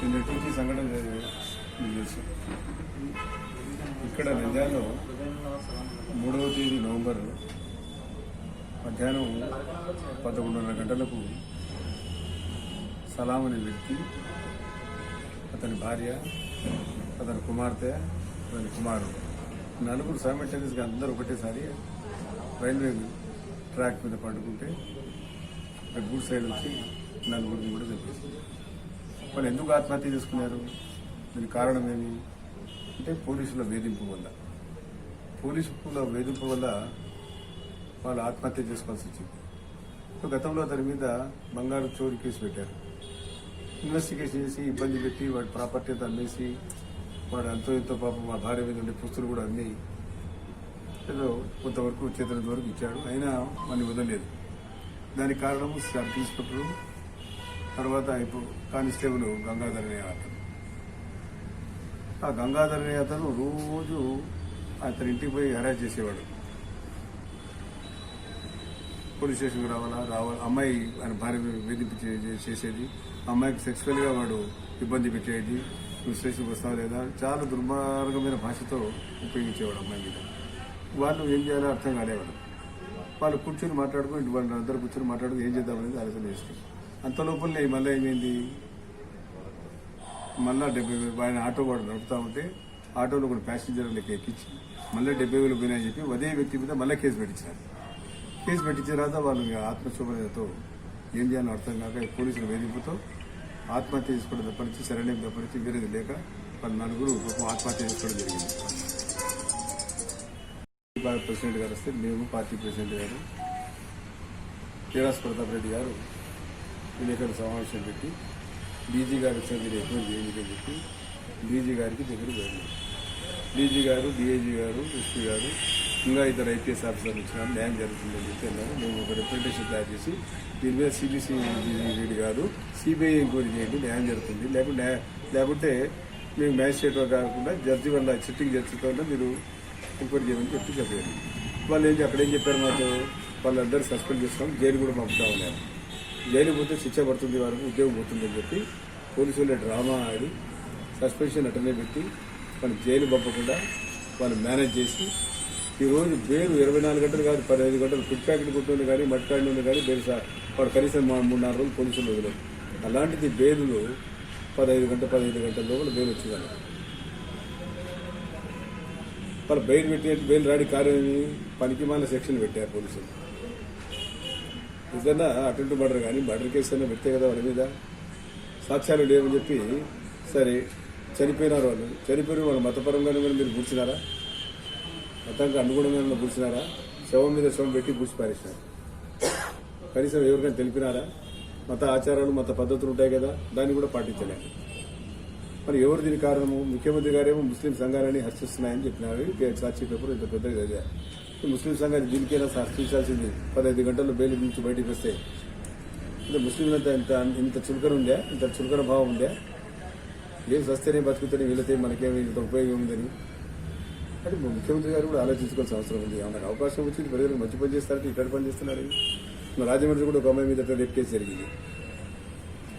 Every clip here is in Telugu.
నిన్నటి సంఘటన తెలుసు. ఇక్కడ నంద్యాలలో 3వ తేదీ నవంబర్ మధ్యాహ్నం 11:30 గంటలకు సలాం అనే వ్యక్తి, అతని భార్య, అతని కుమార్తె, అతని కుమారుడు నలుగురు సైమల్టేనియస్గా అందరూ ఒకటేసారి రైల్వే ట్రాక్ మీద పండుకుంటే గుడ్ సైడ్ వచ్చి నలుగురిని కూడా చంపేసింది. వాళ్ళు ఎందుకు ఆత్మహత్య చేసుకున్నారు? దీనికి కారణం ఏమి అంటే పోలీసుల వేధింపు వల్ల. పోలీసుల వేధింపు వల్ల వాళ్ళు ఆత్మహత్య చేసుకోవాల్సి వచ్చింది. గతంలో అతని మీద బంగారు చోరీ కేసు పెట్టారు. ఇన్వెస్టిగేషన్ చేసి ఇబ్బంది పెట్టి వాడి ప్రాపర్టీ అంతా అమ్మేసి వాడు ఎంతో ఎంతో పాపం మా భార్య మీద ఉండే పుస్తులు కూడా అమ్మి ఏదో కొంతవరకు చేతులంత వరకు ఇచ్చాడు. అయినా మనని వదలలేదు. దానికి కారణం సబ్ ఇన్స్పెక్టరు, తర్వాత ఇప్పుడు కానిస్టేబుల్ గంగాధర్ అనే అతను. ఆ గంగాధర్ అనే అతను రోజు అతని ఇంటికి పోయి హెరాస్ చేసేవాడు. పోలీస్ స్టేషన్కి రావాలా, అమ్మాయి ఆయన భార్య వేధింపు చేసేది, అమ్మాయికి సెక్సువల్గా వాడు ఇబ్బంది పెట్టేది, నువ్వు స్టేషన్కి వస్తావా లేదా, చాలా దుర్మార్గమైన భాషతో ఉపయోగించేవాడు అమ్మాయి మీద. వాళ్ళు ఏం చేయాలో అర్థం కాలేవాడు. వాళ్ళు కూర్చొని మాట్లాడుకుని వాళ్ళు అందరూ కూర్చొని మాట్లాడుకుని ఏం చేద్దామనేది ఆలోచన చేస్తారు. అంత లోపలనే మళ్ళీ ఏమైంది, మళ్ళా 70,000 ఆయన ఆటో వాడు నడుపుతా ఉంటే ఆటోలో కూడా ప్యాసింజర్ లెక్క ఎక్కించి మళ్ళీ 70,000 పోయినాయని చెప్పి అదే వ్యక్తి మీద మళ్ళీ కేసు పెట్టించారు. కేసు పెట్టించిన తర్వాత వాళ్ళు ఆత్మశోభనతో ఏం చేయాలో అర్థం కాక పోలీసుల వేధింపుతో ఆత్మహత్య చేసుకోవడం తప్పనిచ్చి సరైన తప్పనిచ్చి వేరేది లేక వాళ్ళు నలుగురు ఆత్మహత్య చేసుకోవడం జరిగింది. ప్రెసిడెంట్ గారు వస్తే మేము, పార్టీ ప్రెసిడెంట్ గారు, టీఆర్ఎస్ ప్రతాప్ రెడ్డి గారు విలేకరుల సమావేశం పెట్టి డీజీ గారు వచ్చిన మీరు ఎక్కువ చేయండి అని చెప్పి డీజీ గారికి దగ్గర పోయింది. డీజీ గారు, డిఐజీ గారు, ఎస్పీ గారు, ఇంకా ఇద్దరు ఐపీఎస్ ఆఫీసర్లు వచ్చిన న్యాయం జరుగుతుందని చెప్పి అన్నారు. మేము ఒక రిప్రజెంటేషన్ తయారు చేసి దీని మీద సిబిసి రెడ్డి గారు సిబిఐ ఎంక్వైరీ చేయండి, న్యాయం జరుగుతుంది, లేకుంటే మేము మ్యాజిస్ట్రేట్ కాకుండా జడ్జి వల్ల సిట్టింగ్ జడ్జితో మీరు ఎంక్వైరీ చేయమని చెప్పారు. వాళ్ళు అక్కడ ఏం చెప్పారు, మాకు వాళ్ళందరూ సస్పెండ్ చేస్తాం, జైలు కూడా పంపుతామన్నారు. జైలు పోతే శిక్ష పడుతుంది, వారికి ఉద్యోగం పోతుందని చెప్పి పోలీసుల డ్రామా ఆడి సస్పెన్షన్ అటనే పెట్టి వాళ్ళు జైలు పంపకుండా వాళ్ళు మేనేజ్ చేసి ఈరోజు బెయిల్ 24 గంటలు కాదు 15 గంటలు ఫుడ్ ప్యాకెట్ కొట్టుకుని కానీ మట్టికాడి నుండి కానీ బెయిల్ వాడు కనీసం 3-4 రోజులు పోలీసులు వదిలేదు. అలాంటిది బెయిలు 15 గంటల లోపల బెయిల్ వచ్చేదాన్ని. వాళ్ళు బెయిల్ రాడి కార్యని పనికి మాల సెక్షన్ పెట్టారు పోలీసులు. ఏదన్నా అటెంప్ట్ మర్డర్ కానీ మర్డర్ కేసు అయినా పెడితే కదా వాళ్ళ మీద సాక్ష్యాలు లేవని చెప్పి సరే చనిపోయినారు. వాళ్ళు చనిపోయిన వాళ్ళు మతపరంగానే మీరు పూడ్చినారా, మతానికి అనుగుణంగా పూడ్చినారా, శవం మీద శవం పెట్టి పూడ్చి పారేసినారు. కనీసం ఎవరికైనా తెలిపినారా? మత ఆచారాలు మత పద్ధతులు ఉంటాయి కదా, దాన్ని కూడా పాటించలేదు. మరి ఎవరు దీని కారణము? ముఖ్యమంత్రి గారేమో ముస్లిం సంఘాలని హర్షిస్తున్నాయని చెప్పినారు. సాక్షి పేపర్ ఇంత పెద్దగా చదివా. ముస్లిం సంఘాన్ని దీనికైనా హర్షించాల్సింది 15 గంటల్లో బెయిల్ నుంచి బయటకు వస్తే. అంటే ముస్లింలంతా ఇంత చులకన ఉందా, ఇంత చులకన భావం ఉందా? ఏం సస్తేనే బతుకుతానే వీళ్ళతే మనకేమి ఇంత ఉపయోగం ఉందని అంటే ముఖ్యమంత్రి గారు కూడా ఆలోచించుకోవాల్సిన అవసరం ఉంది. ఏమన్నా అవకాశం వచ్చింది ప్రజలకు మంచి పని చేస్తారంటే ఇక్కడ పని చేస్తున్నారు. రాజమండ్రి కూడా ఒక అమ్మాయి మీద రేప్ కేసు జరిగింది.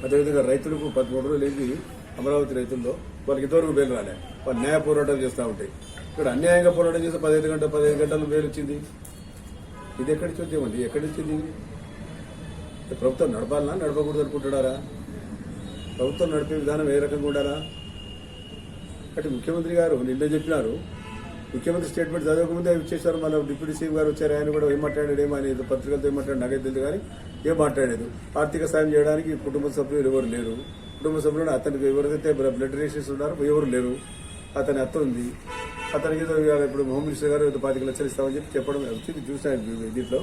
అదేవిధంగా రైతులకు 13 రోజులు ఏంటి అమరావతి రైతుల్లో వాళ్ళకి ఇంతవరకు బెయిల్ రాలే. వాళ్ళు న్యాయ పోరాటాలు చేస్తూ ఉంటాయి. ఇక్కడ అన్యాయంగా పోరాటం చేస్తే 15 గంటలు బెయిల్ వచ్చింది. ఇది ఎక్కడి నుంచి వచ్చేమండి? ఎక్కడి వచ్చింది? ప్రభుత్వం నడపాలనా నడపకూడదు అనుకుంటున్నారా? ప్రభుత్వం నడిపే విధానం ఏ రకంగా ఉండాలా? అంటే ముఖ్యమంత్రి గారు నిన్న చెప్పినారు. ముఖ్యమంత్రి స్టేట్మెంట్ చదవకముందే అవి ఇచ్చేసారు. మళ్ళీ డిప్యూటీ సీఎం గారు వచ్చారు, ఆయన కూడా ఏం మాట్లాడాడు, ఏమని పత్రికలతో ఏం మాట్లాడు నాకైతే తెలియదు, కానీ ఏం మాట్లాడలేదు. ఆర్థిక సాయం చేయడానికి కుటుంబ సభ్యులు ఎవరు లేరు. కుటుంబ సభ్యులు అతనికి ఎవరైతే బ్లడ్ రిలేషన్స్ ఉన్నారో ఎవరు లేరు. అతని అత్త ఉంది. అతనికి ఏదో ఇప్పుడు హోమ్ మినిస్టర్ గారు 25 లక్షలు ఇస్తామని చెప్పి చెప్పడం వచ్చింది. చూసాను దీంట్లో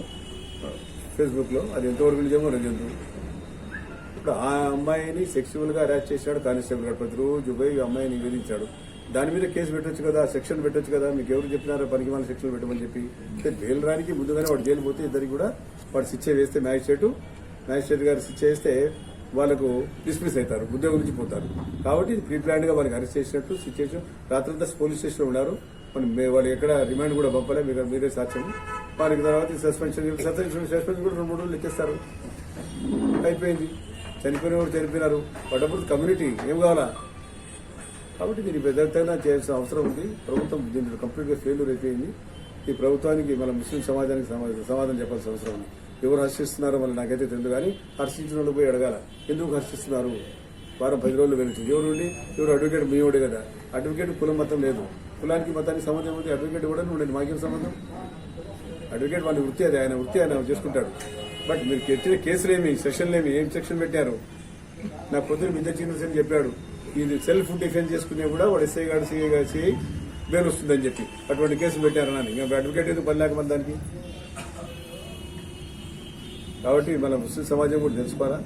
ఫేస్బుక్లో. అది ఎంతవరకు నిజమో నిజం. ఇప్పుడు ఆ అమ్మాయిని సెక్సువల్గా అరెస్ట్ చేశాడు కానిస్టేబుల్ గారు. ప్రతిరోజు పోయి అమ్మాయిని నివేదించాడు. దాని మీద కేసు పెట్టొచ్చు కదా, సెక్షన్ పెట్టొచ్చు కదా. మీకు ఎవరు చెప్పినారో పనికి వాళ్ళ సెక్షన్ పెట్టమని చెప్పి. బెయిల్ రానికి ముందుగానే వాడు జైలు పోతే ఇద్దరికి కూడా వాడు శిక్ష వేస్తే మ్యాజిస్ట్రేట్ గారు శిక్ష వేస్తే వాళ్ళకు డిస్మిస్ అవుతారు, ఉద్యోగం నుంచి పోతారు. కాబట్టి ఇది ప్రీ ప్లాన్ గా వాళ్ళకి అరెస్ట్ చేసినట్టు సిచ్యువేషన్. రాత్రంతా పోలీస్ స్టేషన్ లో ఉన్నారు. వాళ్ళు ఎక్కడ రిమాండ్ కూడా పంపలే, మీరే సాక్ష్యం. వాళ్ళకి తర్వాత సస్పెన్షన్ కూడా 2-3 రోజులు ఎక్కిస్తారు. అయిపోయింది. చనిపోయినారు పడ్డప్పుడు కమ్యూనిటీ ఏం కావాలా? కాబట్టి దీన్ని పెద్ద ఎత్తున చేయాల్సిన అవసరం ఉంది. ప్రభుత్వం దీంట్లో కంప్లీట్గా ఫెయిల్యూర్ అయిపోయింది. ఈ ప్రభుత్వానికి మన ముస్లిం సమాజానికి సమాధానం చెప్పాల్సిన అవసరం ఉంది. ఎవరు హర్షిస్తున్నారో మళ్ళీ నాకైతే తెలియదు, కానీ హర్షించిన వాళ్ళు పోయి అడగాల, ఎందుకు హర్షిస్తున్నారు? వారం 10 రోజులు వెళ్తుంది. ఎవరు అడ్వకేట్ మీవాడే కదా. అడ్వకేట్ కులం మతం లేదు, కులానికి మతానికి సంబంధం ఉంది. అడ్వకేట్ కూడా ఉండేది, మాకేం సంబంధం? అడ్వకేట్ వాళ్ళ వృత్తి, అది ఆయన వృత్తి, ఆయన చేసుకుంటాడు. బట్ మీరు ఎత్తిన కేసులేమి, సెక్షన్లేమి, ఏం సెక్షన్ పెట్టారు? నా పొద్దున మిద్ద చంద్రసేన్ చెప్పాడు, ఇది సెల్ఫ్ డిఫెన్స్ చేసుకునే కూడా వాడు ఎస్ఐ గారు సిఐ గారు సిఐ బెయిల్ వస్తుందని చెప్పి అటువంటి కేసులు పెట్టారని. ఇంకా అడ్వకేట్ ఎందుకు పని లేకపోతే దానికి? కాబట్టి మన ముస్లిం సమాజం కూడా తెలుసుకోవాలా,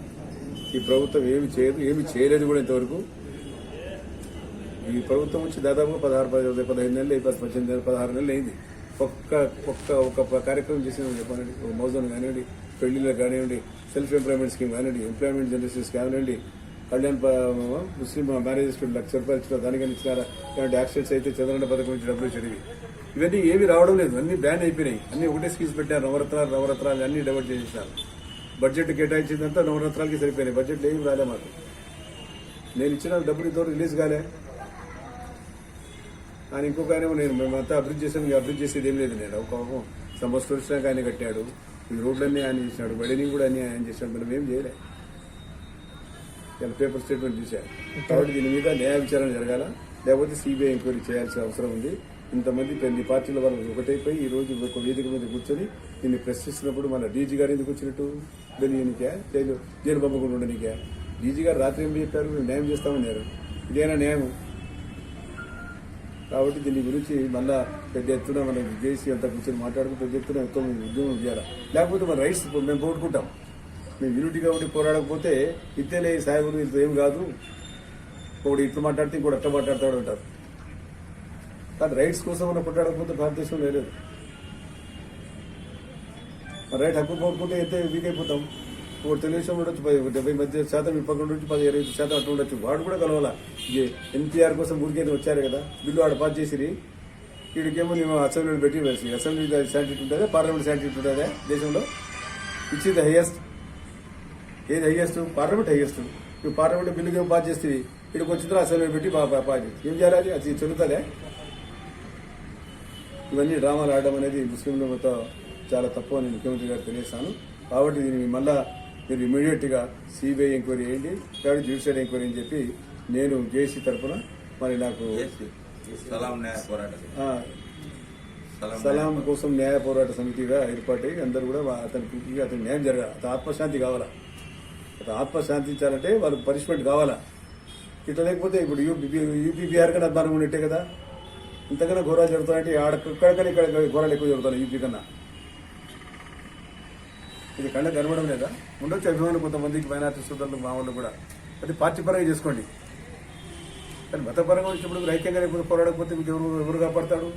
ఈ ప్రభుత్వం ఏమి చేయదు, ఏమి చేయలేదు కూడా ఇంతవరకు. ఈ ప్రభుత్వం వచ్చి దాదాపు 15 నెలలు, 18 నెలలు, 16 నెలలు అయింది. ఒక్క కార్యక్రమం చేసిన చెప్పండి. మౌజన్ కానివ్వండి, పెళ్లిలో కానివ్వండి, సెల్ఫ్ ఎంప్లాయ్మెంట్ స్కీమ్ కానివ్వండి, ఎంప్లాయ్మెంట్ జనరేషన్స్ కానివ్వండి, కళ్యాణ్ ముస్లిం మ్యారేజెస్ ₹1,00,000 ఇచ్చిన దానికని ఇచ్చినారా? ఇలాంటి యాక్సిడెంట్స్ అయితే చంద్రన్న పథకం నుంచి డబ్బులు చదివి ఇవన్నీ ఏవి రావడం లేదు, అన్ని బ్యాన్ అయిపోయినాయి. అన్ని ఒకటే స్కీమ్స్ పెట్టారు, నవరత్నాలు అన్ని డైవర్ట్ చేసేసినారు. బడ్జెట్ కేటాయించిందంతా నవరత్నాలకి సరిపోయినాయి. బడ్జెట్లో ఏమి రాలే మాకు. నేను ఇచ్చిన డబ్బులు ఇంతవరకు రిలీజ్ కాలే. ఆయన ఇంకొక ఆయన మేమంతా అభివృద్ధి చేసాం, ఇంకా అభివృద్ధి చేసేది ఏం లేదు. నేను ఒక సంవత్సరం స్టోర్స్కి ఆయన కట్టాడు, ఈ రోడ్లన్నీ ఆయన చేసినాడు, బడిని కూడా అన్ని ఆయన చేసినాడు. మనం ఏం చేయలే. ఇలా పేపర్ స్టేట్మెంట్ చూశారు. కాబట్టి దీని మీద న్యాయ విచారణ జరగాల, లేకపోతే సిబిఐ ఎంక్వైరీ చేయాల్సిన అవసరం ఉంది. ఇంతమంది 10 పార్టీల వాళ్ళు ఒకటైపోయి ఈ రోజు ఒక వేదిక మీద కూర్చొని దీన్ని ప్రశ్నిస్తున్నప్పుడు మన డీజీ గారు ఎందుకు వచ్చినట్టు? తెలియనికా జైలు పంపకుండా ఉండనికా? డీజీ గారు రాత్రి ఏం చెప్పారు? న్యాయం చేస్తామన్నారు. ఇదేనా న్యాయం? కాబట్టి దీని గురించి మళ్ళా పెద్ద ఎత్తున మనం చేసి అంతా కూర్చొని మాట్లాడుకుని పెద్ద ఎత్తున ఉద్యమం చేయాలి. లేకపోతే మన రైట్స్ మేము పోగొట్టుకుంటాం. మేము యూనిటీగా ఉండి పోరాడకపోతే ఇతేలే సాయబులు ఇంత ఏం కాదు, ఒకటి ఇట్లా మాట్లాడితే ఇంకోటి అట్లా మాట్లాడతాడు అంటారు. కానీ రైట్స్ కోసం మనం కొట్లాడకపోతే భారతదేశంలో లేదు. మన రైట్ హక్కు కోరుకుంటే అయితే వీక్ అయిపోతాం. ఒకటి తెలుగుదేశం ఉండొచ్చు 70% ఇప్పటి నుంచి 20% అట్లా ఉండొచ్చు. వాడు కూడా కలవాల. ఎన్టీఆర్ కోసం ఊరికేది వచ్చారు కదా, బిల్లు ఆడ పాస్ చేసిరి. వీడికేమో మేము అసెంబ్లీని పెట్టి వేసి అసెంబ్లీ శాంటిటీ ఉంటుందా, పార్లమెంట్ శాంటిటీ ఉంటుందా దేశంలో? ఇచ్చింది హైయెస్ట్. ఏది హైయెస్ట్? Parliament highest. నువ్వు పార్లమెంట్ బిల్లుకి ఏమో పాస్ చేస్తే ఇక్కడికి వచ్చిన అసెంబ్లీ పెట్టి పాస్ చేసి ఏం చేయాలి? అది చెల్లుతుందే? ఇవన్నీ డ్రామాలు ఆడడం అనేది ముస్లింల మొత్తం చాలా తప్పు అని ముఖ్యమంత్రి గారు తెలియజేస్తాను. కాబట్టి దీన్ని మళ్ళా మీరు ఇమీడియట్ గా సిబిఐ ఎంక్వైరీ చేయండి, కాబట్టి జ్యుడిషియల్ ఎంక్వైరీ అని చెప్పి నేను జేసీ తరఫున మరి నాకు సలాం కోసం న్యాయ పోరాట సమితిగా ఏర్పాటై అందరూ కూడా అతనికి న్యాయం జరగాలి. అతను ఆత్మశాంతి కావాలా. అతను ఆత్మశాంతించాలంటే వాళ్ళకి పనిష్మెంట్ కావాలా. ఇట్లా లేకపోతే ఇప్పుడు యూపీ బీహార్ కన్నా అద్భుతంగా ఉన్నట్టే కదా. ఇంతకన్నా ఘోరాలు జరుగుతాయంటే అక్కడికన్నా ఇక్కడ ఘోరాలు ఎక్కువ జరుగుతాయి యూపీ కన్నా. ఇది కళ్ళ కనబడం లేదా? ఉండొచ్చు అభిమానులు కొంతమందికి, మైనార్టీ సోదరులు, మా వాళ్ళు కూడా. అది పార్టీ పరంగా చేసుకోండి. కానీ మతపరంగా వచ్చినప్పుడు ఐక్యంగా లేకపోతే పోరాడకపోతే మీకు ఎవరు కాపాడతాడు?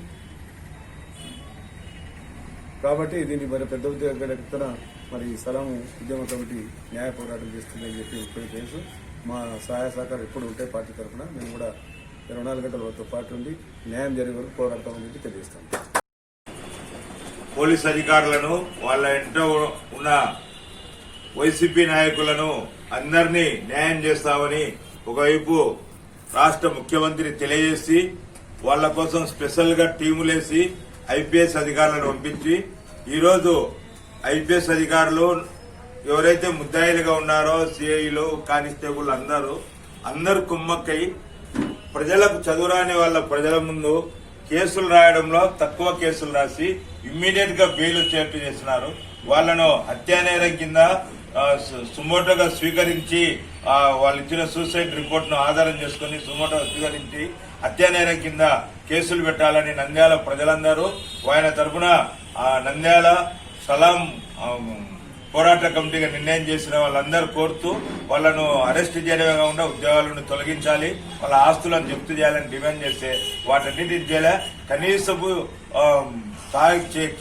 కాబట్టి దీన్ని మరి పెద్ద ఉద్యోగ మరి సలాం ఉద్యమ కమిటీ న్యాయ పోరాటం చేస్తుందని చెప్పి ఇప్పుడు తెలుసు. మా సహాయ సహకారం ఎప్పుడు ఉంటాయి పార్టీ తరఫున. మేము కూడా 24 గంటల వరకు పార్టీ ఉండి న్యాయం జరిగే వరకు పోరాడతామని చెప్పి తెలియజేస్తాం. పోలీస్ అధికారులను, వాళ్ళ ఇంట్లో ఉన్న వైసీపీ నాయకులను అందరినీ న్యాయం చేస్తామని ఒకవైపు రాష్ట్ర ముఖ్యమంత్రి తెలియజేసి వాళ్ళ కోసం స్పెషల్ గా టీములేసి ఐపీఎస్ అధికారులను పంపించి ఈరోజు ఐపీఎస్ అధికారులు ఎవరైతే ముద్దాయిలుగా ఉన్నారో సిఐలు, కానిస్టేబుల్ అందరూ కుమ్మక్కై ప్రజలకు చదువురాని వాళ్ళ ప్రజల ముందు కేసులు రాయడంలో తక్కువ కేసులు రాసి ఇమ్మీడియట్ గా బెయిల్ వచ్చేట్టు చేస్తున్నారు. వాళ్లను హత్యానేరం కింద సుమోటోగా స్వీకరించి వాళ్ళు ఇచ్చిన సూసైడ్ రిపోర్ట్ ను ఆధారం చేసుకుని సుమోటోగా స్వీకరించి హత్యానేరం కింద కేసులు పెట్టాలని నంద్యాల ప్రజలందరూ ఆయన తరఫున నంద్యాల సలాం పోరాట కమిటీగా నిర్ణయం చేసిన వాళ్ళందరూ కోరుతూ వాళ్లను అరెస్ట్ చేయడమే కాకుండా ఉద్యోగాలను తొలగించాలి, వాళ్ళ ఆస్తులను జప్తు చేయాలని డిమాండ్ చేస్తే వాటన్నిటిని చేయలే. కనీసపు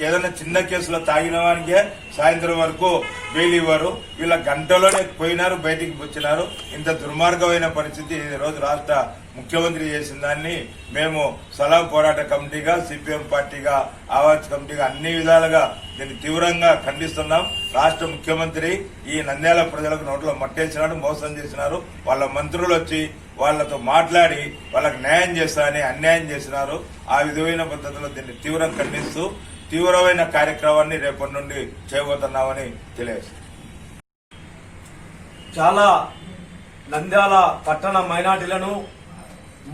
ఏదైనా చిన్న కేసులో తాగిన వానికే సాయంత్రం వరకు బెయిల్ ఇవ్వరు. వీళ్ళ గంటలోనే పోయినారు, బయటికి వచ్చినారు. ఇంత దుర్మార్గమైన పరిస్థితి ఈ రోజు రాష్ట్ర ముఖ్యమంత్రి చేసిన దాన్ని మేము సలాం పోరాట కమిటీగా, సిపిఎం పార్టీగా, ఆవాజ్ కమిటీగా అన్ని విధాలుగా దీన్ని తీవ్రంగా ఖండిస్తున్నాం. రాష్ట్ర ముఖ్యమంత్రి ఈ నంద్యాల ప్రజలకు నోట్లో మట్టేసినాడు, మోసం చేసినారు. వాళ్ళ మంత్రులు వచ్చి వాళ్లతో మాట్లాడి వాళ్ళకి న్యాయం చేస్తారని అన్యాయం చేసినారు. ఆ విధమైన పద్ధతిలో దీన్ని తీవ్రంగా ఖండిస్తూ తీవ్రమైన కార్యక్రమాన్ని రేపటి నుండి చేయబోతున్నామని తెలియజేస్తాం. చాలా నంద్యాల పట్టణ మైనార్టీలను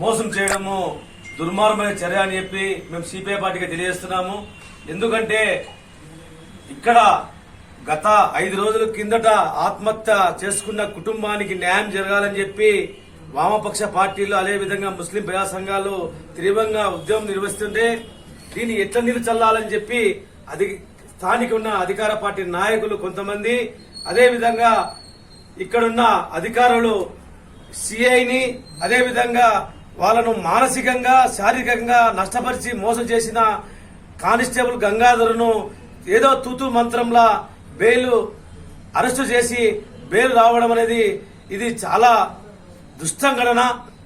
మోసం చేయడము దుర్మార్గమైన చర్య అని చెప్పి మేము సిపిఐ పార్టీకి తెలియజేస్తున్నాము. ఎందుకంటే ఇక్కడ గత 5 రోజుల కిందట ఆత్మహత్య చేసుకున్న కుటుంబానికి న్యాయం జరగాలని చెప్పి వామపక్ష పార్టీలు, అదేవిధంగా ముస్లిం ప్రజా సంఘాలు తీవ్రంగా ఉద్యమం నిర్వహిస్తుంటే దీన్ని ఎట్లా నీరు చల్లాలని చెప్పి స్థానిక ఉన్న అధికార పార్టీ నాయకులు కొంతమంది, అదేవిధంగా ఇక్కడున్న అధికారులు సిఐని, అదేవిధంగా వాళ్ళను మానసికంగా, శారీరకంగా నష్టపరిచి మోసం చేసిన కానిస్టేబుల్ గంగాధర్ను ఏదో తూతు మంత్రంలా బెయిల్ అరెస్టు చేసి బెయిల్ రావడం అనేది ఇది చాలా దుష్టంఘటన.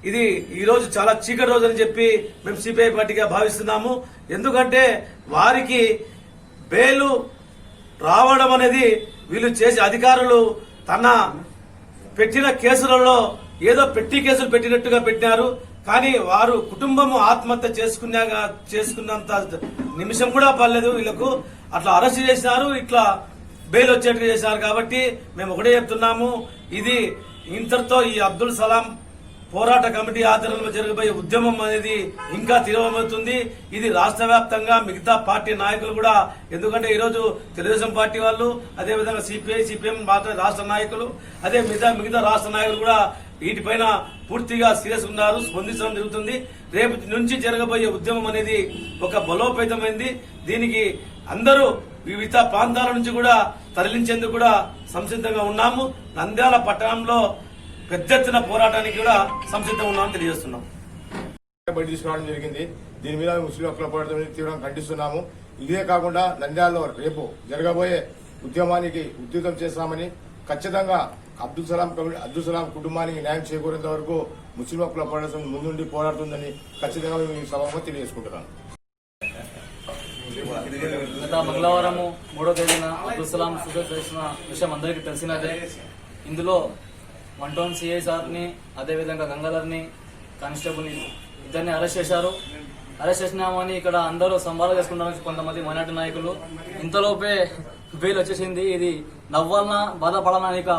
ఇది ఈ రోజు చాలా చీకటి రోజు అని చెప్పి మేము సిపిఐ పార్టీగా భావిస్తున్నాము. ఎందుకంటే వారికి బెయిల్ రావడం అనేది వీళ్ళు చేసే అధికారులు తన పెట్టిన కేసులలో ఏదో పెట్టి కేసులు పెట్టినట్టుగా పెట్టినారు. కానీ వారు కుటుంబము ఆత్మహత్య చేసుకున్నంత నిమిషం కూడా పర్లేదు వీళ్ళకు. అట్లా అరెస్ట్ చేసినారు, ఇట్లా బెయిల్ వచ్చేట్టుగా చేశారు. కాబట్టి మేము ఒకటే చెప్తున్నాము, ఇది ఇంతటితో ఈ అబ్దుల్ సలాం పోరాట కమిటీ ఆధ్వర్యంలో జరగబోయే ఉద్యమం అనేది ఇంకా తీవ్రమవుతుంది. ఇది రాష్ట్ర వ్యాప్తంగా మిగతా పార్టీ నాయకులు కూడా, ఎందుకంటే ఈరోజు తెలుగుదేశం పార్టీ వాళ్ళు, అదేవిధంగా సిపిఐ, సిపిఎం రాష్ట్ర నాయకులు, అదే మిగతా రాష్ట్ర నాయకులు కూడా వీటిపైన పూర్తిగా సీరియస్ ఉన్నారు, స్పందించడం జరుగుతుంది. రేపు నుంచి జరగబోయే ఉద్యమం అనేది ఒక బలోపేతమైంది. దీనికి అందరూ వివిధ ప్రాంతాల నుంచి కూడా తరలించేందుకు కూడా సంసిద్ధంగా ఉన్నాము. నంద్యాల పట్టణంలో పెద్ద ఎత్తున పోరాటానికి కూడా సంసిద్ధంగా ఉన్నామని తెలియజేస్తున్నాం. బయట తీసుకురావడం జరిగింది. దీని మీద ముస్లిం హక్కుల పోరాటం తీవ్రంగా ఖండిస్తున్నాము. ఇదే కాకుండా నంద్యాలలో రేపు జరగబోయే ఉద్యమానికి ఉద్యుతం చేస్తామని, ఖచ్చితంగా అబ్దుల్ సలాం కుటుంబానికి న్యాయం చేకూరేంత వరకు ముస్లిం హక్కుల పోరాటం ముందుండి పోరాడుతుందని ఖచ్చితంగా మేము ఈ సభలో తెలియజేసుకుంటున్నాను. గత మంగళవారం 3వ తేదీన అబ్దుల్ సలాం సూసైడ్ చేసిన విషయం అందరికీ తెలిసినదే. ఇందులో 1 సిఐ సార్ని, అదేవిధంగా గంగాధర్ని, కానిస్టేబుల్ని ఇద్దరిని అరెస్ట్ చేశారు. అరెస్ట్ చేసినామని ఇక్కడ అందరూ సంబరాలు చేసుకుంటారు కొంతమంది మైనార్టీ నాయకులు. ఇంతలోపే బెయిల్ వచ్చేసింది. ఇది నవ్వాలన్నా బాధపడాలన్నా ఇక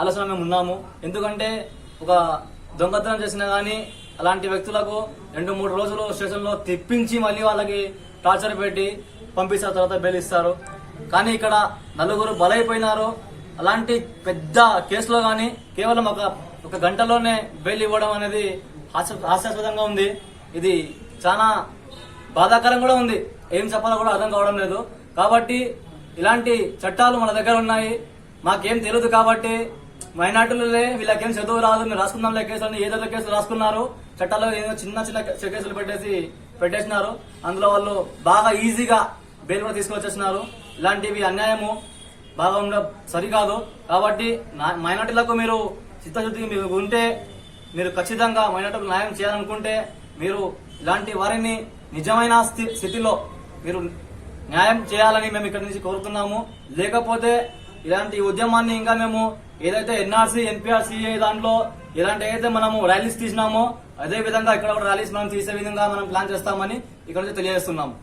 ఆలోచన మేము ఉన్నాము. ఎందుకంటే ఒక దొంగతనం చేసినా గానీ అలాంటి వ్యక్తులకు 2-3 రోజులు స్టేషన్లో తెప్పించి మళ్ళీ వాళ్ళకి టార్చర్ పెట్టి పంపిస్తారు, తర్వాత బెయిల్ ఇస్తారు. కానీ ఇక్కడ 4 బలైపోయినారు. అలాంటి పెద్ద కేసులో గానీ కేవలం ఒక గంటలోనే బెయిల్ ఇవ్వడం అనేది హాస్యాస్పదంగా ఉంది. ఇది చాలా బాధాకరం కూడా ఉంది. ఏం చెప్పాలో కూడా అర్థం కావడం లేదు. కాబట్టి ఇలాంటి చట్టాలు మన దగ్గర ఉన్నాయి. మాకేం తెలియదు కాబట్టి మైనార్టీలే వీళ్ళకేం చదువు రాదు, మీరు రాసుకుందాంలే కేసులని ఏదో కేసులు రాసుకున్నారు. చట్టాల్లో ఏదో చిన్న కేసులు పెట్టేసినారు. అందులో వాళ్ళు బాగా ఈజీగా బెయిల్ కూడా తీసుకొచ్చేసినారు. ఇలాంటివి అన్యాయము బాగా ఉండడం సరికాదు. కాబట్టి మైనార్టీలకు మీరు చిత్తశుద్ధి మీరు ఉంటే, మీరు ఖచ్చితంగా మైనార్టీలకు న్యాయం చేయాలనుకుంటే మీరు ఇలాంటి వారిని నిజమైన స్థితిలో మీరు న్యాయం చేయాలని మేము ఇక్కడి నుంచి కోరుతున్నాము. లేకపోతే ఇలాంటి ఉద్యమాన్ని ఇంకా మేము ఏదైతే ఎన్ఆర్సీ, ఎన్పిఆర్సీ దాంట్లో ఇలాంటి అయితే మనము ర్యాలీస్ తీసినామో అదే విధంగా ఇక్కడ కూడా ర్యాలీస్ మనం తీసే విధంగా మనం ప్లాన్ చేస్తామని ఇక్కడ నుంచి తెలియజేస్తున్నాము.